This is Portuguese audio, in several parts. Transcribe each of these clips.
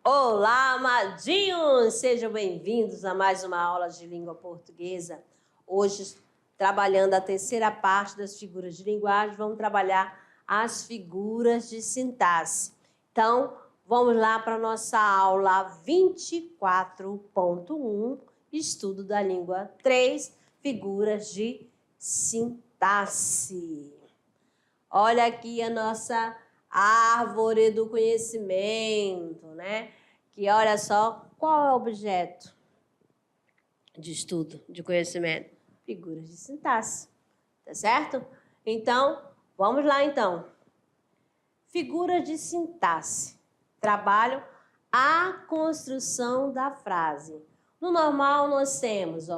Olá, amadinhos! Sejam bem-vindos a mais uma aula de língua portuguesa. Hoje, trabalhando a terceira parte das figuras de linguagem, vamos trabalhar as figuras de sintaxe. Então, vamos lá para a nossa aula 24.1, estudo da língua 3, figuras de sintaxe. Olha aqui a nossa árvore do conhecimento, né? Que olha só, qual é o objeto de estudo, de conhecimento? Figuras de sintaxe, tá certo? Então, vamos lá então. Figuras de sintaxe trabalham a construção da frase. No normal, nós temos,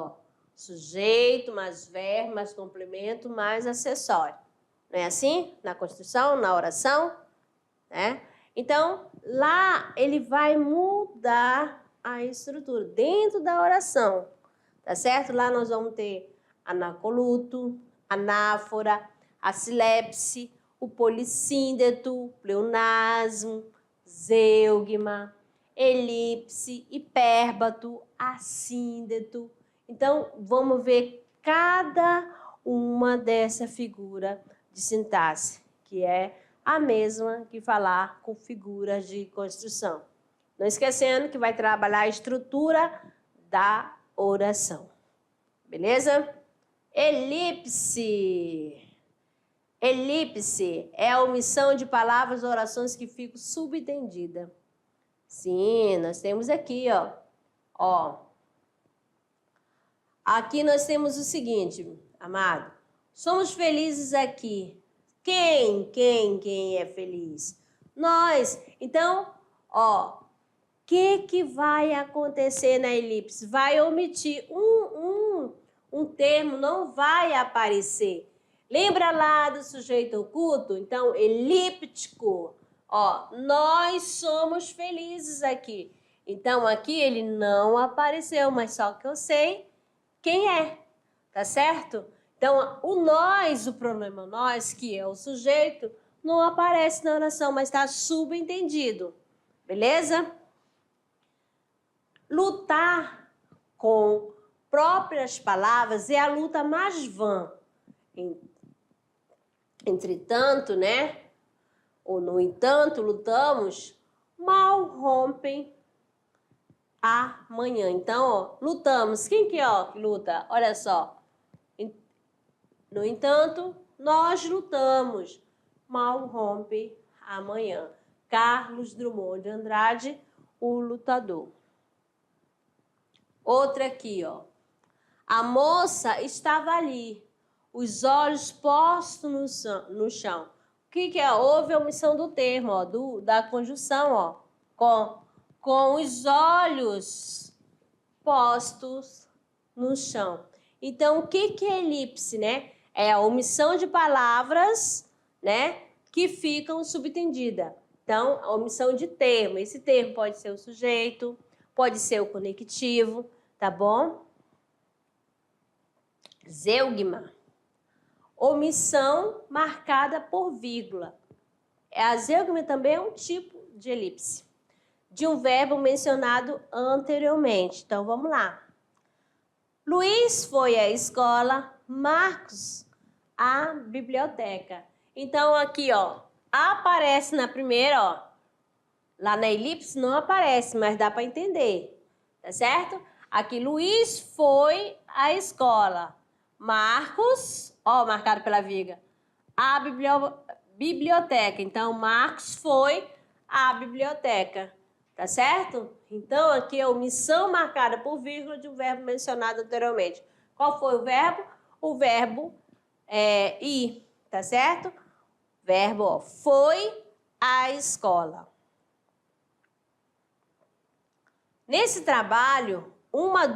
sujeito, mais verbo, mais complemento, mais acessório. Não é assim? Na construção, na oração, né? Então, lá ele vai mudar a estrutura dentro da oração, tá certo? Lá nós vamos ter anacoluto, anáfora, a silepse, o polissíndeto, pleonasmo, zeugma, elipse, hipérbato, assíndeto. Então, vamos ver cada uma dessa figura de sintaxe, que é a mesma que falar com figuras de construção. Não esquecendo que vai trabalhar a estrutura da oração. Beleza? Elipse. Elipse é a omissão de palavras ou orações que ficam subentendidas. Sim, nós temos aqui, ó. Aqui nós temos o seguinte, amado. Somos felizes aqui. Quem é feliz? Nós. Então, o que vai acontecer na elipse? Vai omitir um termo, não vai aparecer. Lembra lá do sujeito oculto? Então, elíptico. Nós somos felizes aqui. Então, aqui ele não apareceu, mas só que eu sei quem é, tá certo? Então, o nós, o problema nós, que é o sujeito, não aparece na oração, mas está subentendido. Beleza? Lutar com próprias palavras é a luta mais vã. Entretanto, né? Ou no entanto, lutamos, mal rompem amanhã. Então, lutamos. Quem que luta? Olha só. No entanto, nós lutamos, mal rompe amanhã. Carlos Drummond de Andrade, o lutador. Outra aqui, A moça estava ali, os olhos postos no chão. O que é? Houve a omissão do termo, da conjunção, com os olhos postos no chão. Então, o que é elipse, né? É a omissão de palavras, né, que ficam subentendidas. Então, a omissão de termo. Esse termo pode ser o sujeito, pode ser o conectivo, tá bom? Zeugma. Omissão marcada por vírgula. A zeugma também é um tipo de elipse, de um verbo mencionado anteriormente. Então, vamos lá. Luiz foi à escola, Marcos à biblioteca. Então, aqui, aparece na primeira, lá na elipse não aparece, mas dá para entender, tá certo? Aqui, Luiz foi à escola. Marcos, marcado pela vírgula, à biblioteca. Então, Marcos foi à biblioteca, tá certo? Então, aqui é omissão marcada por vírgula de um verbo mencionado anteriormente. Qual foi o verbo? O verbo ir, tá certo? Verbo foi à escola. Nesse trabalho, uma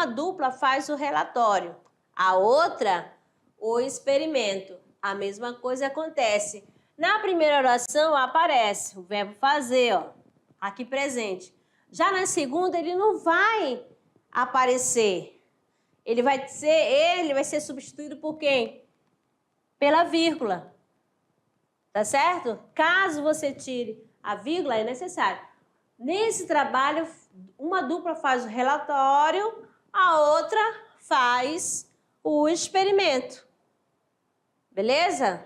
dupla faz o relatório, a outra o experimento. A mesma coisa acontece. Na primeira oração aparece o verbo fazer, aqui presente. Já na segunda ele não vai aparecer. Ele vai ser substituído por quem? Pela vírgula. Tá certo? Caso você tire a vírgula, é necessário. Nesse trabalho, uma dupla faz o relatório, a outra faz o experimento. Beleza?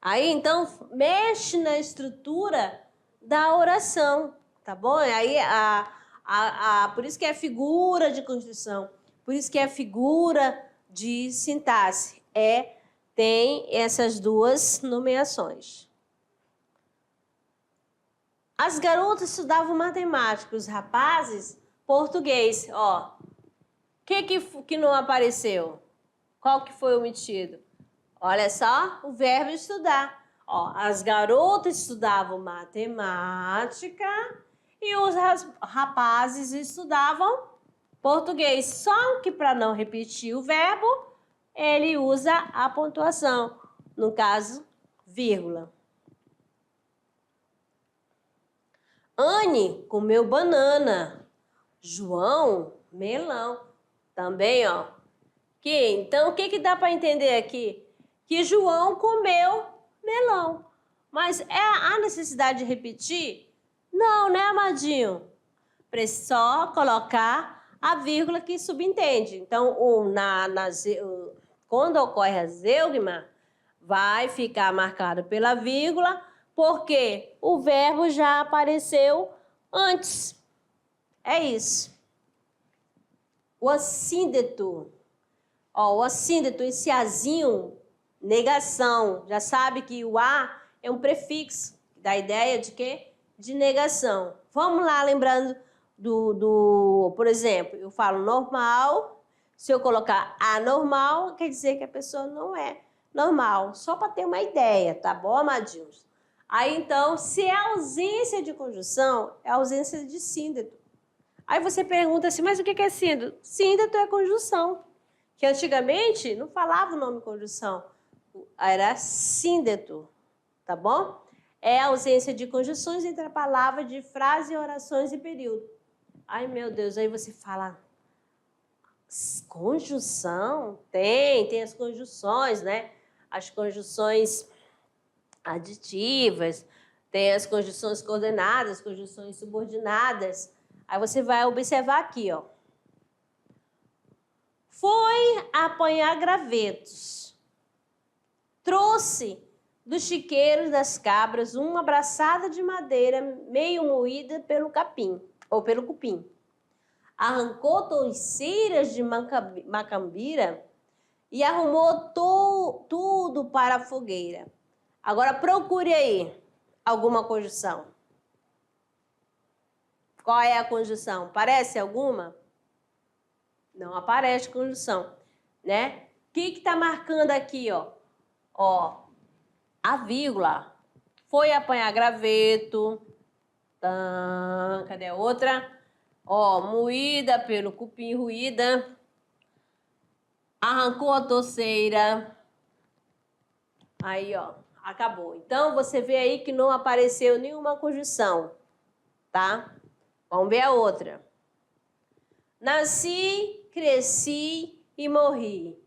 Aí, então, mexe na estrutura da oração, tá bom? Aí, por isso que é figura de construção, por isso que é figura de sintaxe. Tem essas duas nomeações. As garotas estudavam matemática, os rapazes, português. Ó, o que não apareceu? Qual que foi omitido? Olha só, o verbo estudar. Ó, as garotas estudavam matemática e os rapazes estudavam português. Só que para não repetir o verbo, ele usa a pontuação. No caso, vírgula. Anne comeu banana. João, melão. Também, ó. Então, o que dá para entender aqui? Que João comeu melão. Mas há necessidade de repetir? Não, né, amadinho? Só colocar a vírgula que subentende. Então, quando ocorre a zeugma, vai ficar marcado pela vírgula, porque o verbo já apareceu antes. É isso. O assíndeto. Ó, o assíndeto, esse azinho, negação. Já sabe que o a é um prefixo, dá ideia de quê? De negação. Vamos lá, lembrando por exemplo, eu falo normal. Se eu colocar anormal, quer dizer que a pessoa não é normal. Só para ter uma ideia, tá bom, amadinhos? Aí, então, se é ausência de conjunção, é ausência de síndeto. Aí você pergunta assim, mas o que é síndeto? Síndeto é conjunção. Que antigamente não falava o nome conjunção, era síndeto, tá bom? É a ausência de conjunções entre a palavra de frase, orações e período. Ai, meu Deus, aí você fala, conjunção? Tem as conjunções, né? As conjunções aditivas, tem as conjunções coordenadas, conjunções subordinadas. Aí você vai observar aqui, ó. Foi apanhar gravetos. Trouxe dos chiqueiros das cabras uma braçada de madeira meio moída pelo capim, ou pelo cupim. Arrancou touceiras de macambira e arrumou tudo para a fogueira. Agora procure aí alguma conjunção. Qual é a conjunção? Parece alguma? Não aparece conjunção, né? O que está marcando aqui, ó? Ó, a vírgula. Foi apanhar graveto. Cadê a outra? Ó, moída pelo cupim, ruída. Arrancou a touceira. Aí, ó, acabou. Então, você vê aí que não apareceu nenhuma conjunção, tá? Vamos ver a outra. Nasci, cresci e morri.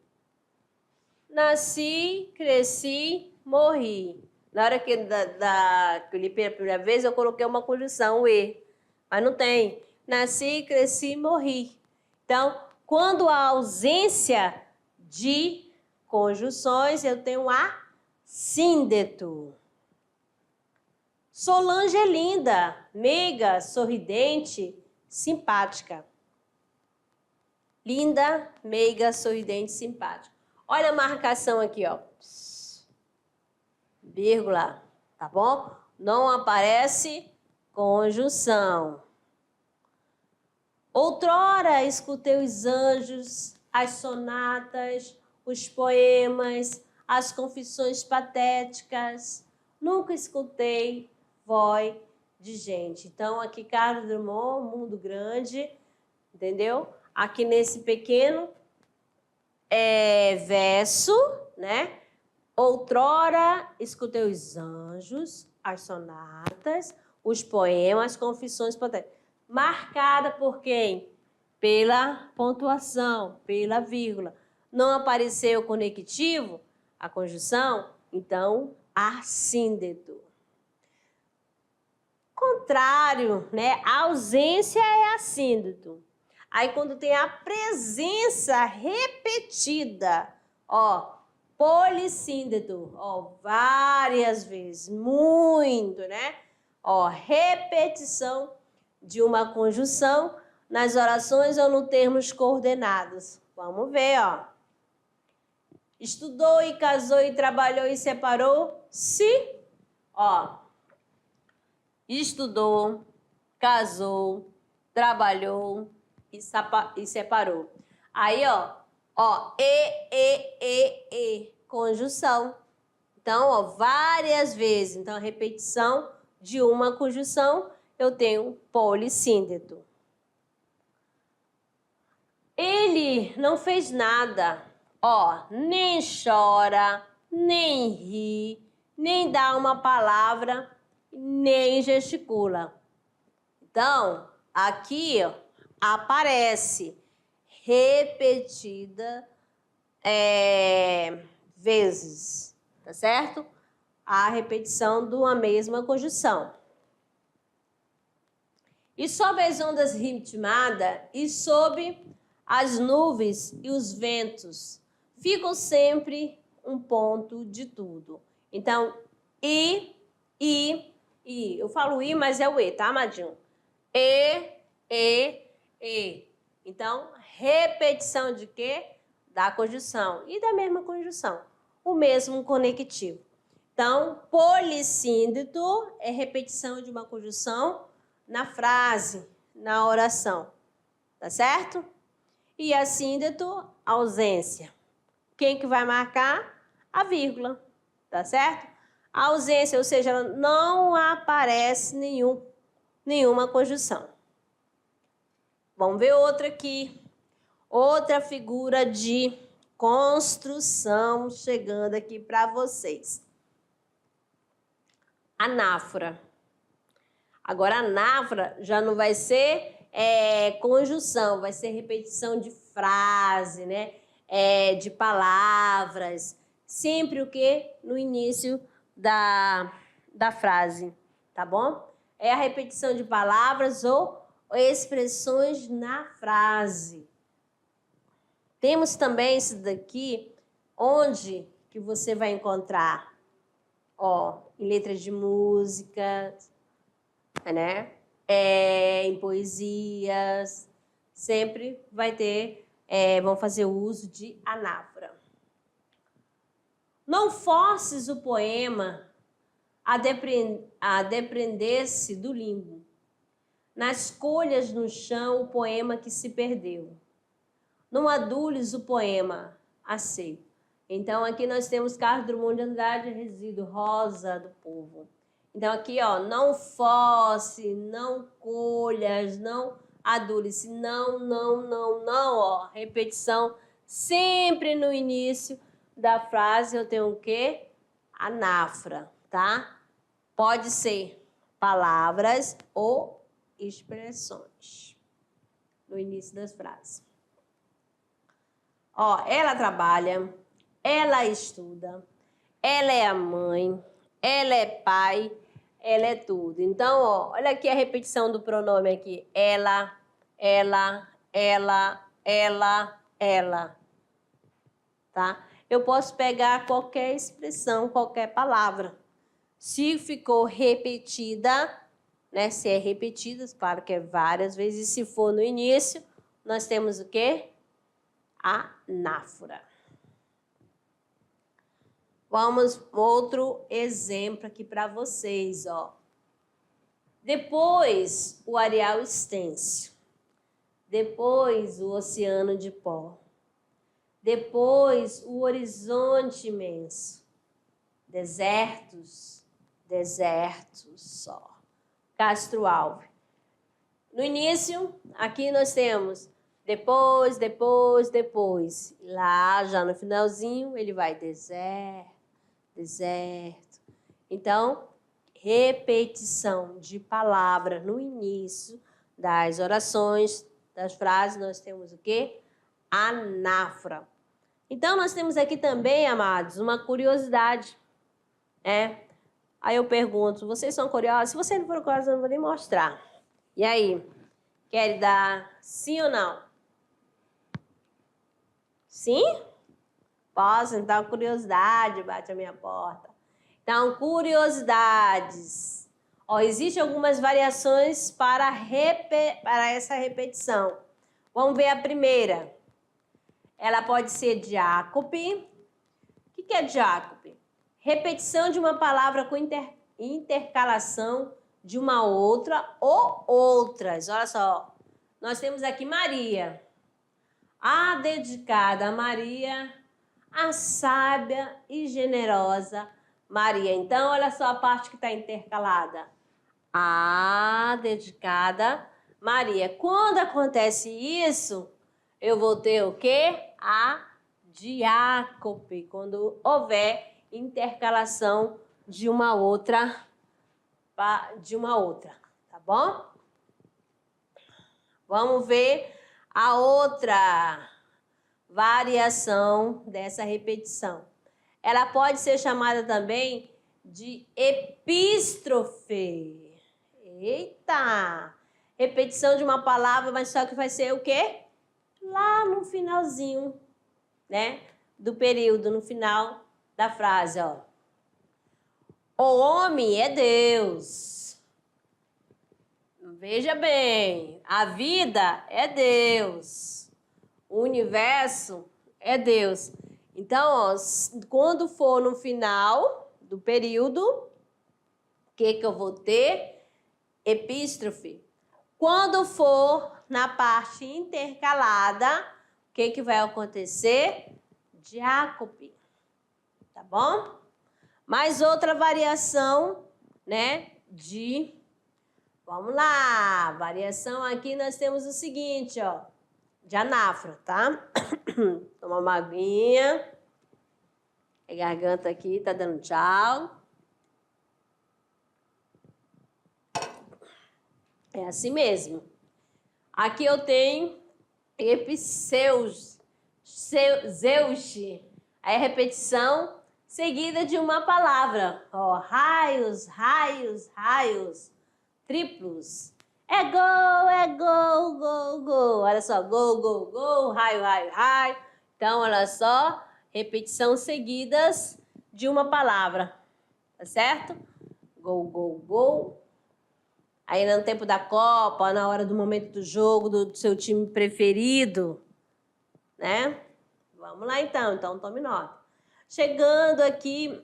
Nasci, cresci, morri. Na hora que eu li pela primeira vez, eu coloquei uma conjunção, e. Mas não tem. Nasci, cresci, morri. Então, quando há ausência de conjunções, eu tenho assíndeto. Solange é linda, meiga, sorridente, simpática. Linda, meiga, sorridente, simpática. Olha a marcação aqui, ó. Vírgula, tá bom? Não aparece conjunção. Outrora escutei os anjos, as sonatas, os poemas, as confissões patéticas. Nunca escutei voz de gente. Então, aqui, Carlos Drummond, Mundo Grande, entendeu? Aqui nesse pequeno verso, né? Outrora escutei os anjos, as sonatas, os poemas, as confissões patéticas. Marcada por quem? Pela pontuação, pela vírgula. Não apareceu o conectivo, a conjunção, então, assíndeto. contrário, né? A ausência é assíndito. Aí, quando tem a presença repetida, ó, polissíndeto, ó, várias vezes, muito, né? Ó, repetição de uma conjunção nas orações ou no termos coordenados. Vamos ver, ó. Estudou e casou e trabalhou e separou, se, ó, estudou, casou, trabalhou e separou. Aí, ó, conjunção. Então, ó, várias vezes. Então, a repetição de uma conjunção, eu tenho polissíndeto. Ele não fez nada, ó, nem chora, nem ri, nem dá uma palavra, nem gesticula. Então, aqui, ó, aparece repetida vezes, tá certo? A repetição de uma mesma conjunção. E sob as ondas ritmadas e sob as nuvens e os ventos, ficam sempre um ponto de tudo. Então, e. Eu falo i, mas é o e, tá, amadinho? E. Então, repetição de quê? Da conjunção e da mesma conjunção. O mesmo conectivo. Então, polissíndeto é repetição de uma conjunção na frase, na oração. Tá certo? E assíndeto, ausência. Quem que vai marcar? A vírgula. Tá certo? A ausência, ou seja, não aparece nenhuma conjunção. Vamos ver outra aqui. Outra figura de construção chegando aqui para vocês. Anáfora. Agora, anáfora já não vai ser conjunção, vai ser repetição de frase, né? De palavras. Sempre o quê? No início da frase, tá bom? É a repetição de palavras ou expressões na frase. Temos também isso daqui, onde que você vai encontrar, ó, em letras de música, né? Em poesias, sempre vai ter, vão fazer uso de anáfora. Não forces o poema a depreender-se do limbo. Nas colhas no chão, o poema que se perdeu. Não adules o poema a seco. Então, aqui nós temos Carlos Drummond de Andrade, Resíduo Rosa do Povo. Então, aqui, ó, não force, não colhas, não adules, não, ó. Repetição sempre no início da frase eu tenho o quê? Anáfora, tá? Pode ser palavras ou expressões no início das frases. Ó, ela trabalha, ela estuda, ela é a mãe, ela é pai, ela é tudo. Então, ó, olha aqui a repetição do pronome aqui. Ela. Tá? Eu posso pegar qualquer expressão, qualquer palavra. Se ficou repetida, né? Se é repetida, claro que é várias vezes. E se for no início, nós temos o quê? Anáfora. Vamos outro exemplo aqui para vocês, ó. Depois o areal extenso, depois o oceano de pó, depois o horizonte imenso, desertos só. Castro Alves. No início, aqui nós temos depois. Lá já no finalzinho ele vai deserto. Então, repetição de palavra no início das orações, das frases, nós temos o quê? Anáfora. Então, nós temos aqui também, amados, uma curiosidade. Aí eu pergunto, vocês são curiosos? Se você não for curioso, eu não vou nem mostrar. E aí? Quer dar sim ou não? Sim? Posso? Então, curiosidade bate a minha porta. Então, curiosidades. Ó, existem algumas variações para essa repetição. Vamos ver a primeira. Ela pode ser diácope. O que é diácope? Repetição de uma palavra com intercalação de uma outra ou outras. Olha só, nós temos aqui Maria. A dedicada a Maria, a sábia e generosa Maria. Então, olha só a parte que está intercalada. A dedicada Maria. Quando acontece isso, eu vou ter o quê? A diácope. Quando houver intercalação de uma outra, tá bom? Vamos ver a outra variação dessa repetição. Ela pode ser chamada também de epístrofe. Eita! Repetição de uma palavra, mas só que vai ser o quê? Lá no finalzinho, né? Do período, no final da frase, ó. O homem é Deus. Veja bem, a vida é Deus. O universo é Deus. Então, ó, quando for no final do período, o que eu vou ter? Epístrofe. Quando for na parte intercalada, o que vai acontecer? Diácope. Tá bom? Mais outra variação, né? Vamos lá. Variação aqui nós temos o seguinte, ó. De anáfora, tá? Toma uma aguinha. A garganta aqui tá dando tchau. É assim mesmo. Aqui eu tenho epiceuste. Aí a repetição seguida de uma palavra. Ó, raios, raios, raios. Triplos. É gol, gol, gol. Olha só, gol, gol, gol, raio, raio, raio. Então, olha só, repetição seguidas de uma palavra. Tá certo? Gol, gol, gol. Aí no tempo da Copa, na hora do momento do jogo, do seu time preferido, né? Vamos lá então, tome nota. Chegando aqui,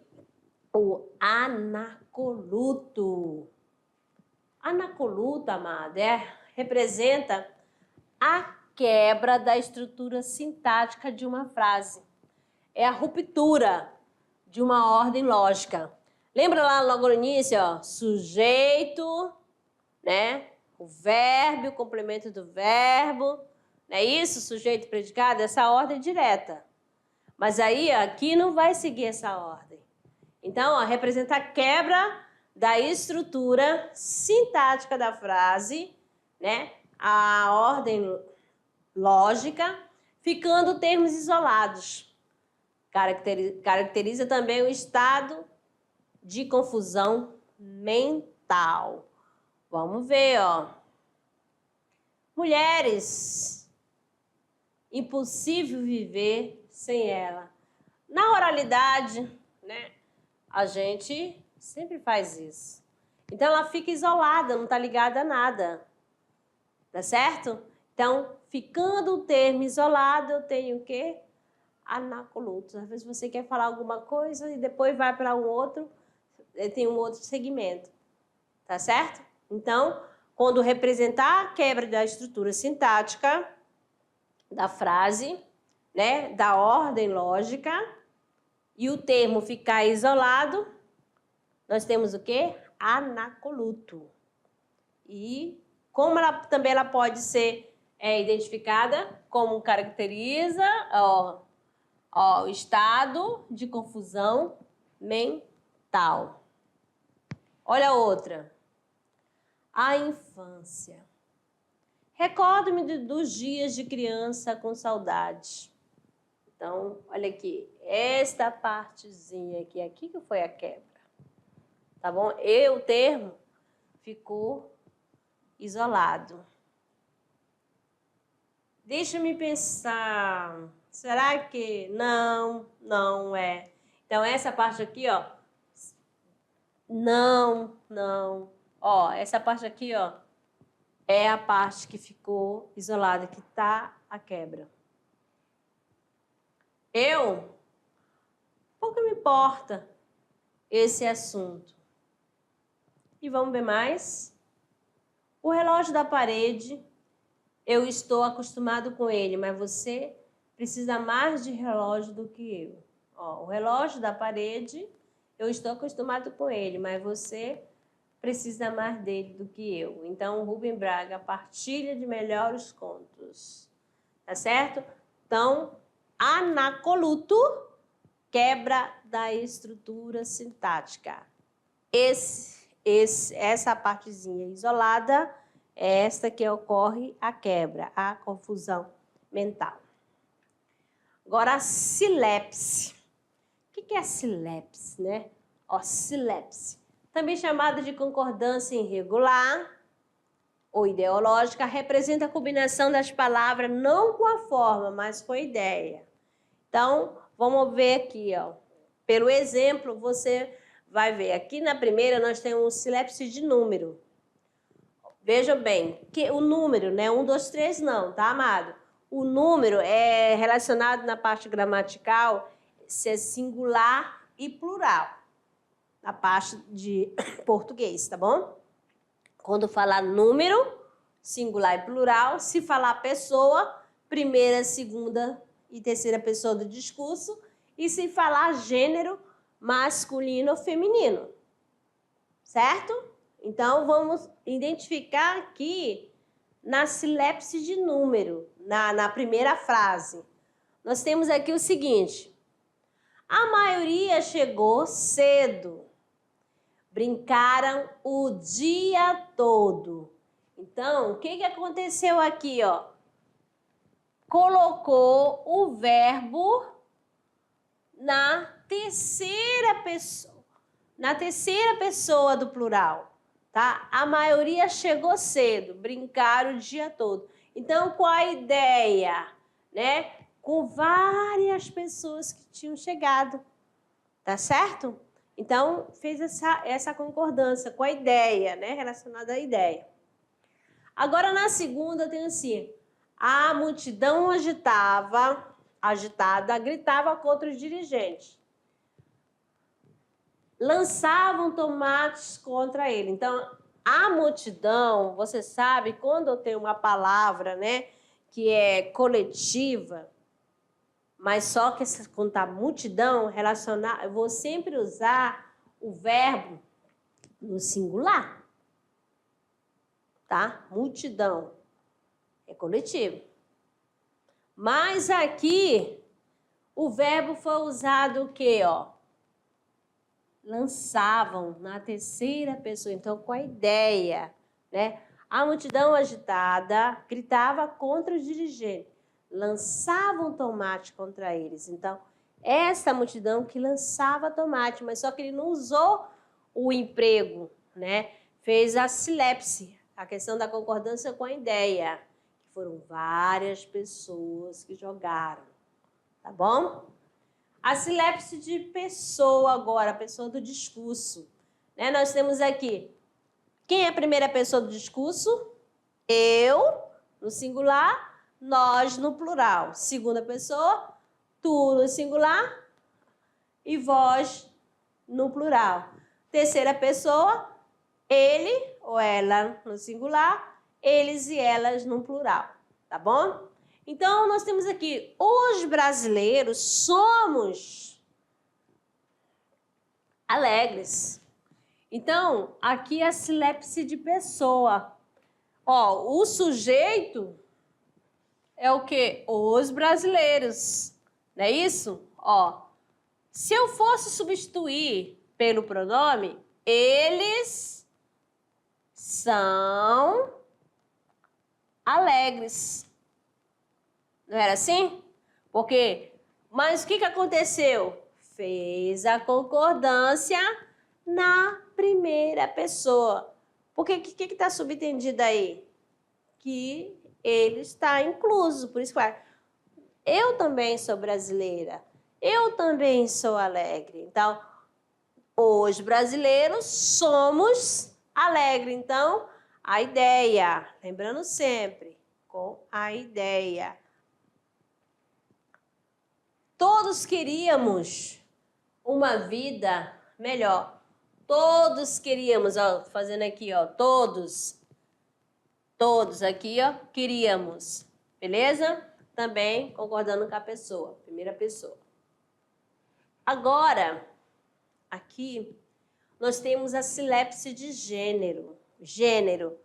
o anacoluto. Anacoluto, amada, representa a quebra da estrutura sintática de uma frase. É a ruptura de uma ordem lógica. Lembra lá logo no início, ó, sujeito, né? O verbo, o complemento do verbo, não é isso? Sujeito, predicado, essa ordem direta. Mas aí, ó, aqui não vai seguir essa ordem. Então, ó, representa a quebra da estrutura sintática da frase, né? A ordem lógica, ficando termos isolados. Caracteriza também o estado de confusão mental. Vamos ver, ó. Mulheres, impossível viver sem ela. Na oralidade, né? A gente sempre faz isso. Então, ela fica isolada, não está ligada a nada. Tá certo? Então, ficando o termo isolado, eu tenho o quê? Anacolutos. Às vezes você quer falar alguma coisa e depois vai para um outro, tem um outro segmento. Tá certo? Então, quando representar a quebra da estrutura sintática da frase, né, da ordem lógica, e o termo ficar isolado, nós temos o quê? Anacoluto. E como também ela pode ser identificada como caracteriza o estado de confusão mental. Olha a outra. A infância. Recordo-me dos dias de criança com saudade. Então, olha aqui, esta partezinha aqui que foi a quebra. tá bom? E o termo ficou isolado. Deixa-me pensar. Será que não, não é? Então, essa parte aqui, ó. Não, não. Ó, essa parte aqui, ó, é a parte que ficou isolada, que tá a quebra. Pouco me importa esse assunto. E vamos ver mais? O relógio da parede, eu estou acostumado com ele, mas você precisa mais de relógio do que eu. Ó, o relógio da parede, eu estou acostumado com ele, mas você precisa mais dele do que eu. Então, o Rubem Braga partilha de melhores contos. Tá certo? Então, anacoluto, quebra da estrutura sintática. Essa partezinha isolada é esta que ocorre a quebra, a confusão mental. Agora, a silepse. O que é a silepse, né? Ó, silepse, também chamada de concordância irregular ou ideológica, representa a combinação das palavras não com a forma, mas com a ideia. Então, vamos ver aqui, ó. Pelo exemplo, você vai ver. Aqui na primeira, nós temos silepse de número. Veja bem, que o número, né? 1, 2, 3 não, tá, amado? O número é relacionado na parte gramatical, se é singular e plural. Na parte de português, tá bom? Quando falar número, singular e plural, se falar pessoa, primeira, segunda e terceira pessoa do discurso, e se falar gênero, masculino ou feminino. Certo? Então, vamos identificar aqui na silepse de número, na primeira frase. Nós temos aqui o seguinte: a maioria chegou cedo. Brincaram o dia todo. Então, o que aconteceu aqui, ó? Colocou o verbo na terceira pessoa do plural, tá? A maioria chegou cedo, brincaram o dia todo. Então, qual a ideia, né? Com várias pessoas que tinham chegado, tá certo? Então, fez essa concordância com a ideia, né? Relacionada à ideia. Agora, na segunda, tem assim: a multidão agitada, gritava contra os dirigentes. Lançavam tomates contra ele. Então, a multidão, você sabe, quando eu tenho uma palavra, né, que é coletiva, mas só que quando tá multidão, relacionar, eu vou sempre usar o verbo no singular, tá? Multidão é coletivo. Mas aqui o verbo foi usado o quê, ó? Lançavam na terceira pessoa, então com a ideia, né? A multidão agitada gritava contra os dirigentes, lançavam tomate contra eles. Então, essa multidão que lançava tomate, mas só que ele não usou o emprego, né? Fez a silepse, a questão da concordância com a ideia, que foram várias pessoas que jogaram, tá bom? A silepse de pessoa agora, a pessoa do discurso, né? Nós temos aqui, quem é a primeira pessoa do discurso? Eu, no singular, nós no plural. Segunda pessoa, tu no singular e vós no plural. Terceira pessoa, ele ou ela no singular, eles e elas no plural, tá bom? Então, nós temos aqui, os brasileiros somos alegres. Então, aqui é a silepse de pessoa. Ó, o sujeito é o quê? Os brasileiros, não é isso? Ó, se eu fosse substituir pelo pronome, eles são alegres. Não era assim? Porque, mas o que aconteceu? Fez a concordância na primeira pessoa. Porque o que está subentendido aí? Que ele está incluso. Por isso que eu também sou brasileira. Eu também sou alegre. Então, os brasileiros somos alegres. Então, a ideia, lembrando sempre, com a ideia. Todos queríamos uma vida melhor. Todos queríamos, ó, fazendo aqui, ó, todos aqui, ó, queríamos. Beleza? Também concordando com a pessoa, primeira pessoa. Agora, aqui, nós temos a sílabse de gênero. Gênero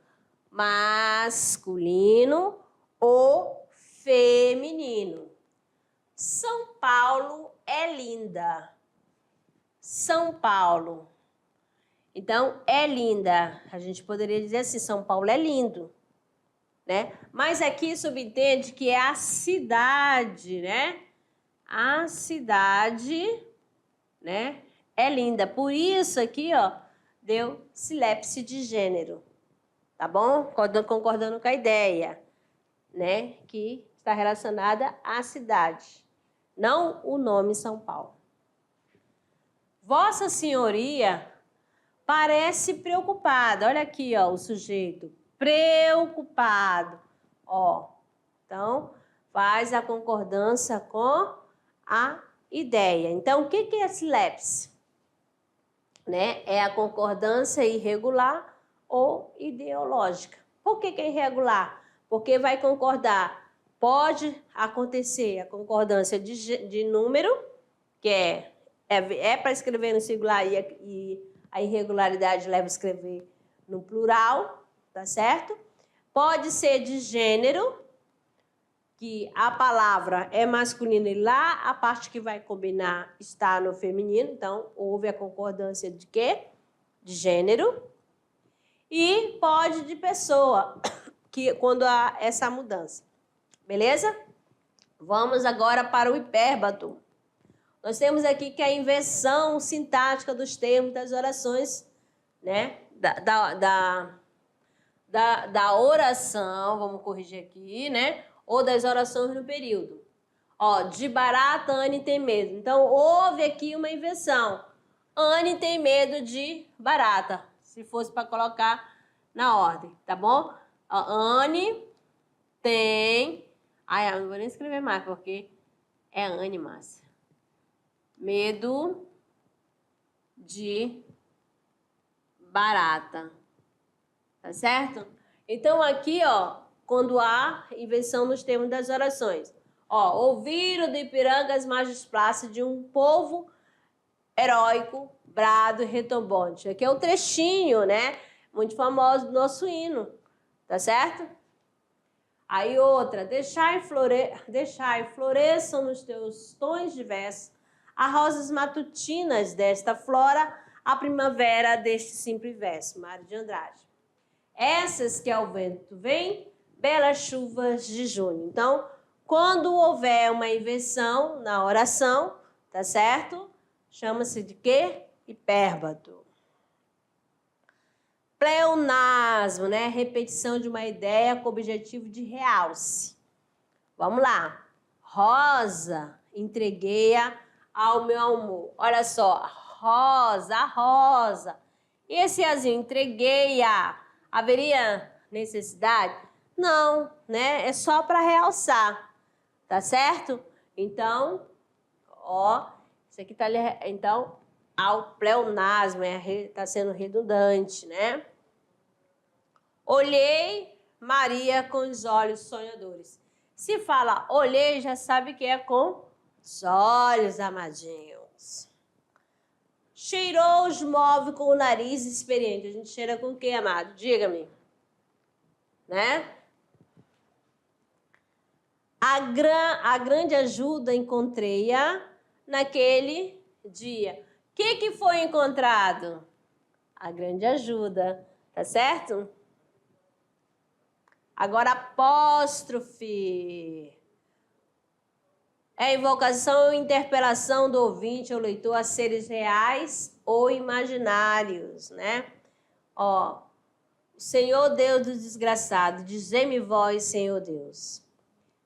masculino ou feminino. São Paulo é linda. São Paulo. Então, é linda. A gente poderia dizer assim, São Paulo é lindo, né? Mas aqui subentende que é a cidade, né? A cidade, né? É linda. Por isso aqui, ó, deu sílabse de gênero. Tá bom? Concordando com a ideia, né? Que está relacionada à cidade, não o nome São Paulo. Vossa Senhoria parece preocupada. Olha aqui, ó, o sujeito. Preocupado. Ó, então, faz a concordância com a ideia. Então, o que é a sílabse? Né? É a concordância irregular ou ideológica. Por que é irregular? Porque vai concordar. Pode acontecer a concordância de número, que é para escrever no singular e a irregularidade leva a escrever no plural, tá certo? Pode ser de gênero, que a palavra é masculina e lá a parte que vai combinar está no feminino, então houve a concordância de quê? De gênero. E pode de pessoa, que quando há essa mudança. Beleza? Vamos agora para o hipérbato. Nós temos aqui que é a inversão sintática dos termos das orações, né? Da oração, vamos corrigir aqui, né? Ou das orações no período. Ó, de barata, Anne tem medo. Então, houve aqui uma inversão. Anne tem medo de barata, se fosse para colocar na ordem, tá bom? Ó, Anne tem... Ai, eu não vou nem escrever mais, porque é Anne, Márcia. Medo de barata. Tá certo? Então, aqui, ó, quando há inversão nos termos das orações. Ó, ouviram do Ipiranga as margens plácidas de um povo heróico, brado e retumbante. Aqui é um trechinho, né? Muito famoso do nosso hino. Tá certo? Aí outra, deixai floresçam nos teus tons diversos as rosas matutinas desta flora, a primavera deste simples verso. Mário de Andrade. Essas que ao vento vem, belas chuvas de junho. Então, quando houver uma inversão na oração, tá certo? Chama-se de quê? Hipérbato. Pleonasmo, né? Repetição de uma ideia com objetivo de realce. Vamos lá. Rosa, entreguei-a ao meu amor. Olha só, rosa, rosa. E esse azinho, entreguei-a. Haveria necessidade? Não, né? É só para realçar, tá certo? Então, ó, isso aqui tá... Então, ao pleonasmo, tá sendo redundante, né? Olhei Maria com os olhos sonhadores. Se fala olhei, já sabe que é com os olhos, amadinhos. Cheirou os móveis com o nariz experiente. A gente cheira com o quê, amado? Diga-me. Né? A grande ajuda encontrei-a naquele dia. O que foi encontrado? A grande ajuda. Tá certo? Agora, apóstrofe. É invocação ou interpelação do ouvinte ou leitor a seres reais ou imaginários, né? Ó, o Senhor Deus do desgraçado, dizei-me vós, Senhor Deus.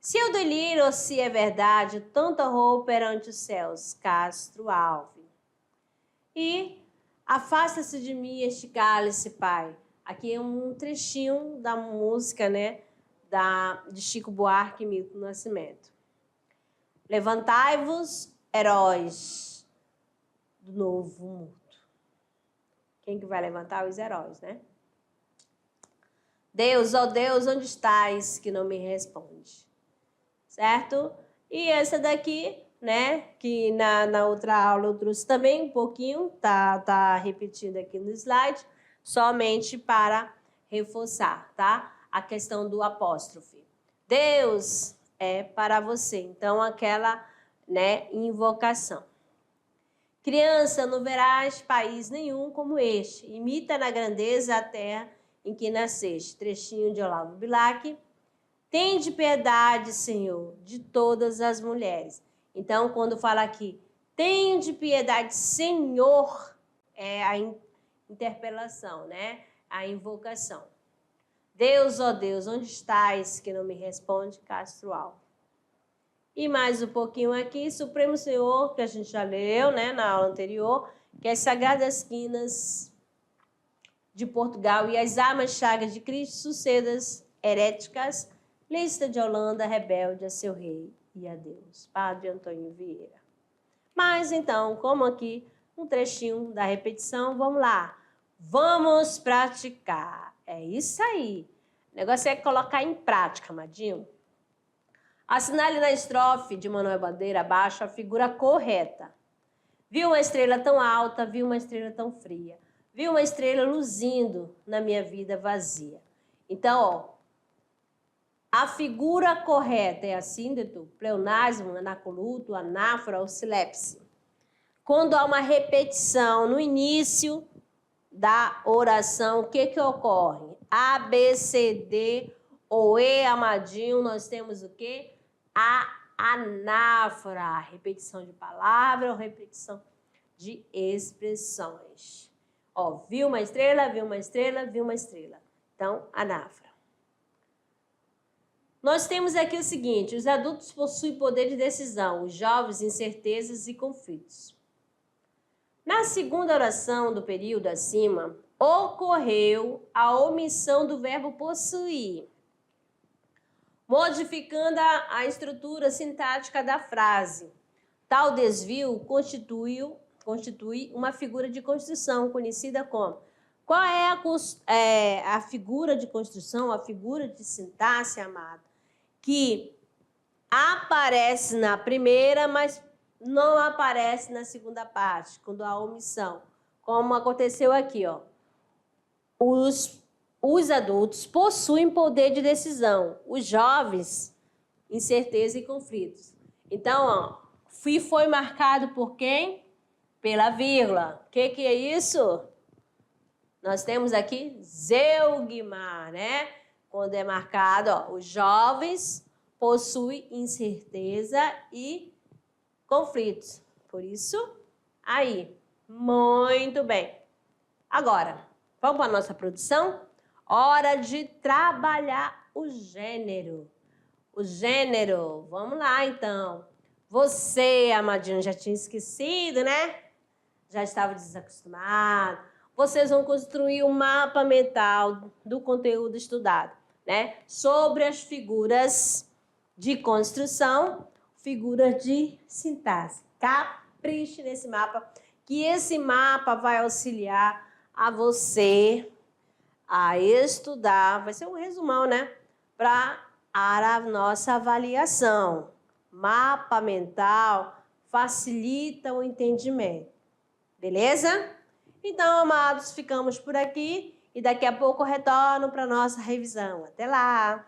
Se eu deliro ou se é verdade, tanto horror perante os céus, Castro Alves. E afasta-se de mim este cálice, Pai. Aqui é um trechinho da música, né, de Chico Buarque e Milton Nascimento. Levantai-vos, heróis do novo mundo. Quem que vai levantar? Os heróis, né? Deus, ó Deus, onde estás que não me responde? Certo? E essa daqui, né, que na outra aula eu trouxe também um pouquinho, tá repetindo aqui no slide, somente para reforçar, tá? A questão do apóstrofe. Deus é para você. Então, aquela, né, invocação. Criança, não verás país nenhum como este. Imita na grandeza a terra em que nasceste. Trechinho de Olavo Bilac. Tende piedade, Senhor, de todas as mulheres. Então, quando fala aqui, tende piedade, Senhor, é a interpelação, né? A invocação. Deus, ó Deus, onde estás que não me responde? Castro Alves. E mais um pouquinho aqui, Supremo Senhor, que a gente já leu, né, na aula anterior, que é as Sagradas Quinas de Portugal e as armas chagas de Cristo, sucedas heréticas, lista de Holanda, rebelde a seu rei e a Deus. Padre Antônio Vieira. Mas então, como aqui um trechinho da repetição, vamos lá. Vamos praticar. É isso aí. O negócio é colocar em prática, amadinho. Assinale na estrofe de Manuel Bandeira abaixo a figura correta. Viu uma estrela tão alta, viu uma estrela tão fria. Viu uma estrela luzindo na minha vida vazia. Então, ó, a figura correta é a síndito, pleonasmo, anacoluto, anáfora ou silepse. Quando há uma repetição no início da oração, o que ocorre? A, B, C, D ou E, amadinho, nós temos o quê? A anáfora, repetição de palavra ou repetição de expressões. Ó, viu uma estrela, viu uma estrela, viu uma estrela. Então, anáfora. Nós temos aqui o seguinte, os adultos possuem poder de decisão, os jovens incertezas e conflitos. Na segunda oração do período acima, ocorreu a omissão do verbo possuir, modificando a estrutura sintática da frase. Tal desvio constitui uma figura de construção conhecida como. Qual é a figura de construção, a figura de sintaxe, amado? Que aparece na primeira, mas não aparece na segunda parte, quando há omissão. Como aconteceu aqui, ó. Os adultos possuem poder de decisão, os jovens, incerteza e conflitos. Então, ó, foi marcado por quem? Pela vírgula. O que é isso? Nós temos aqui zeugma, né? Quando é marcado, ó, os jovens possuem incerteza e conflitos. Por isso, aí. Muito bem. Agora, vamos para a nossa produção? Hora de trabalhar o gênero. O gênero, vamos lá então. Você, amadinho, já tinha esquecido, né? Já estava desacostumado. Vocês vão construir um mapa mental do conteúdo estudado, né? Sobre as figuras de construção, figuras de sintaxe. Capriche nesse mapa, que esse mapa vai auxiliar a você a estudar, vai ser um resumão, né? Para a nossa avaliação. Mapa mental facilita o entendimento. Beleza? Então, amados, ficamos por aqui e daqui a pouco eu retorno para a nossa revisão. Até lá!